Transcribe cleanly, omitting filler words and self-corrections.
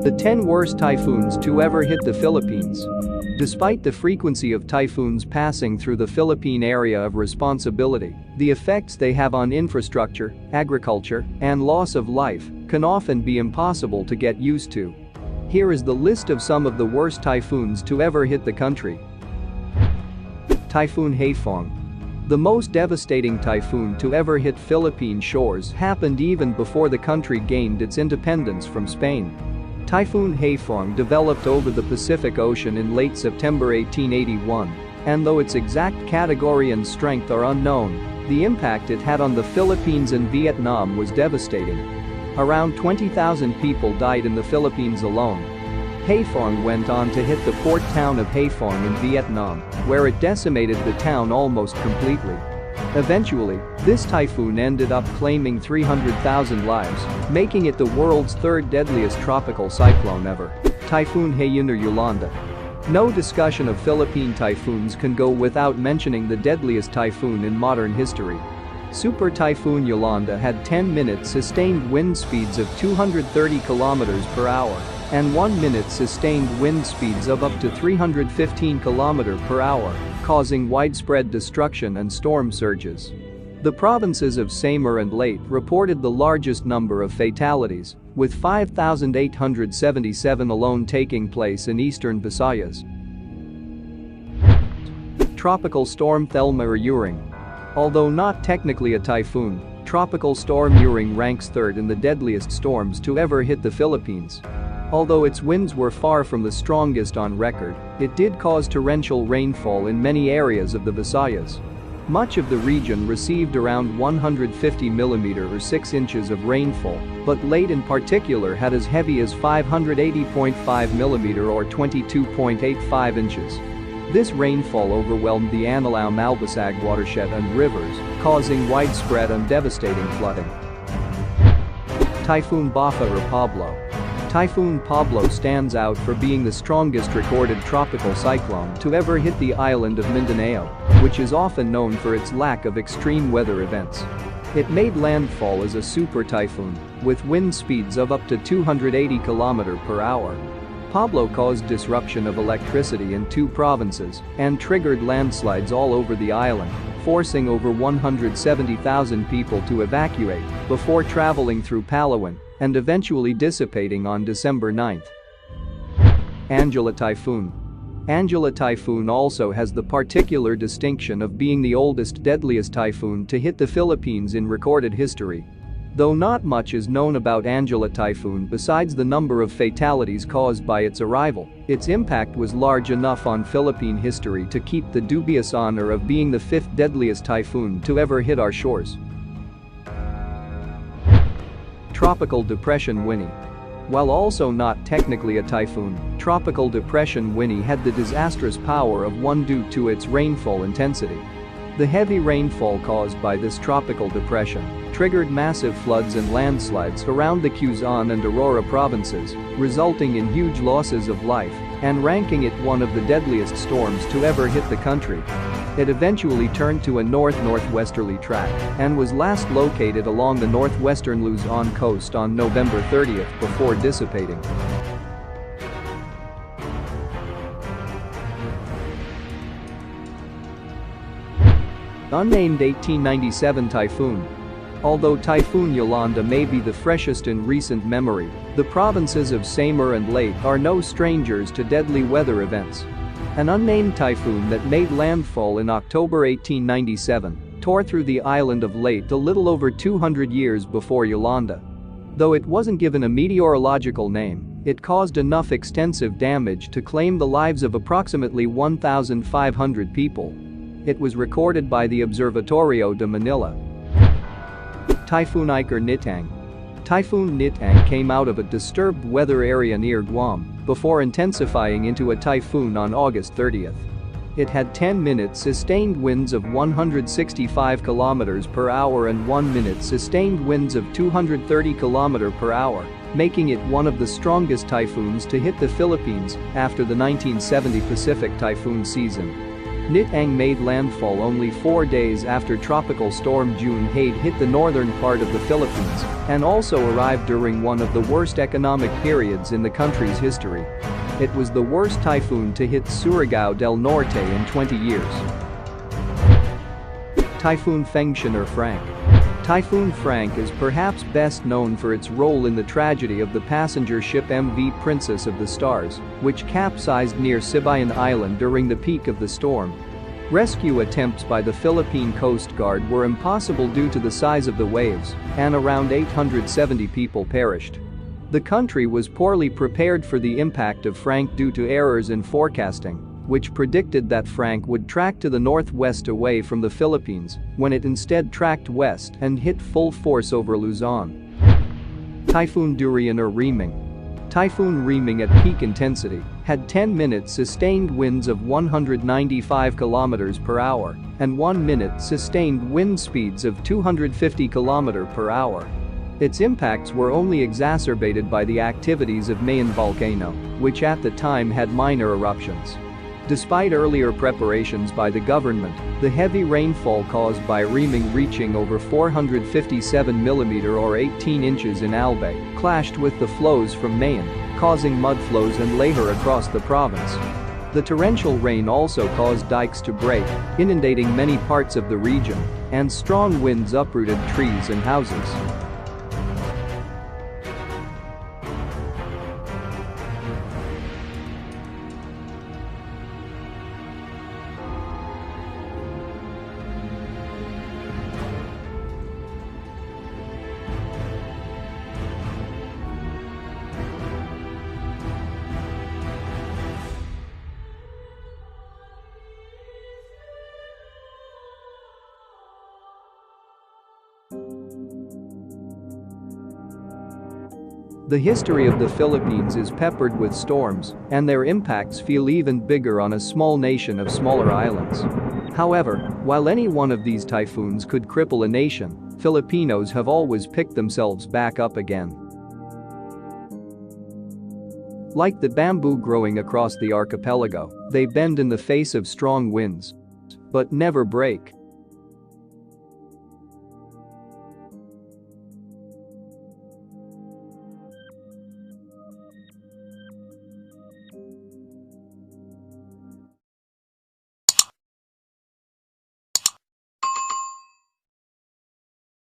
The 10 worst typhoons to ever hit the Philippines. Despite the frequency of typhoons passing through the Philippine area of responsibility, the effects they have on infrastructure, agriculture, and loss of life can often be impossible to get used to. Here is the list of some of the worst typhoons to ever hit the country. Typhoon Haiphong. The most devastating typhoon to ever hit Philippine shores happened even before the country gained its independence from Spain. Typhoon Haiphong developed over the Pacific Ocean in late September 1881, and though its exact category and strength are unknown, the impact it had on the Philippines and Vietnam was devastating. Around 20,000 people died in the Philippines alone. Haiphong went on to hit the port town of Haiphong in Vietnam, where it decimated the town almost completely. Eventually, this typhoon ended up claiming 300,000 lives, making it the world's third deadliest tropical cyclone ever. Typhoon Haiyan or Yolanda. No discussion of Philippine typhoons can go without mentioning the deadliest typhoon in modern history. Super Typhoon Yolanda had 10-minute sustained wind speeds of 230 km per hour and 1-minute sustained wind speeds of up to 315 km per hour, causing widespread destruction and storm surges. The provinces of Samar and Leyte reported the largest number of fatalities, with 5,877 alone taking place in eastern Visayas. Tropical Storm Thelma or Uring. Although not technically a typhoon, Tropical Storm Uring ranks third in the deadliest storms to ever hit the Philippines. Although its winds were far from the strongest on record, it did cause torrential rainfall in many areas of the Visayas. Much of the region received around 150 mm or 6 inches of rainfall, but Leyte in particular had as heavy as 580.5 mm or 22.85 inches. This rainfall overwhelmed the Anilao-Malbasag watershed and rivers, causing widespread and devastating flooding. Typhoon Bophan or Pablo. Typhoon Pablo stands out for being the strongest recorded tropical cyclone to ever hit the island of Mindanao, which is often known for its lack of extreme weather events. It made landfall as a super typhoon, with wind speeds of up to 280 km per hour. Pablo caused disruption of electricity in 2 provinces and triggered landslides all over the island, forcing over 170,000 people to evacuate before traveling through Palawan and eventually dissipating on December 9. Angela Typhoon. Angela Typhoon also has the particular distinction of being the oldest, deadliest typhoon to hit the Philippines in recorded history. Though not much is known about Angela Typhoon besides the number of fatalities caused by its arrival, its impact was large enough on Philippine history to keep the dubious honor of being the 5th deadliest typhoon to ever hit our shores. Tropical Depression Wennie. While also not technically a typhoon, Tropical Depression Wennie had the disastrous power of one due to its rainfall intensity. The heavy rainfall caused by this tropical depression triggered massive floods and landslides around the Quezon and Aurora provinces, resulting in huge losses of life and ranking it one of the deadliest storms to ever hit the country. It eventually turned to a north-northwesterly track and was last located along the northwestern Luzon coast on November 30 before dissipating. Unnamed 1897 Typhoon. Although Typhoon Yolanda may be the freshest in recent memory, the provinces of Samar and Leyte are no strangers to deadly weather events. An unnamed typhoon that made landfall in October 1897 tore through the island of Leyte a little over 200 years before Yolanda. Though it wasn't given a meteorological name, it caused enough extensive damage to claim the lives of approximately 1,500 people. It was recorded by the Observatorio de Manila. Typhoon Ike or Nitang. Typhoon Nitang came out of a disturbed weather area near Guam before intensifying into a typhoon on August 30. It had 10-minute sustained winds of 165 km per hour and 1-minute sustained winds of 230 km per hour, making it one of the strongest typhoons to hit the Philippines after the 1970 Pacific typhoon season. Nitang made landfall only 4 days after Tropical Storm June had hit the northern part of the Philippines and also arrived during one of the worst economic periods in the country's history. It was the worst typhoon to hit Surigao del Norte in 20 years. Typhoon Fengshen or Frank. Typhoon Frank is perhaps best known for its role in the tragedy of the passenger ship MV Princess of the Stars, which capsized near Sibayan Island during the peak of the storm. Rescue attempts by the Philippine Coast Guard were impossible due to the size of the waves, and around 870 people perished. The country was poorly prepared for the impact of Frank due to errors in forecasting, which predicted that Frank would track to the northwest away from the Philippines, when it instead tracked west and hit full force over Luzon. Typhoon Durian or Reming. Typhoon Reming at peak intensity had 10-minute sustained winds of 195 km per hour and 1-minute sustained wind speeds of 250 km per hour. Its impacts were only exacerbated by the activities of Mayon volcano, which at the time had minor eruptions. Despite earlier preparations by the government, the heavy rainfall caused by Reming reaching over 457 mm or 18 inches in Albay clashed with the flows from Mayon, causing mudflows and lahar across the province. The torrential rain also caused dikes to break, inundating many parts of the region, and strong winds uprooted trees and houses. The history of the Philippines is peppered with storms, and their impacts feel even bigger on a small nation of smaller islands. However, while any one of these typhoons could cripple a nation, Filipinos have always picked themselves back up again. Like the bamboo growing across the archipelago, they bend in the face of strong winds, but never break.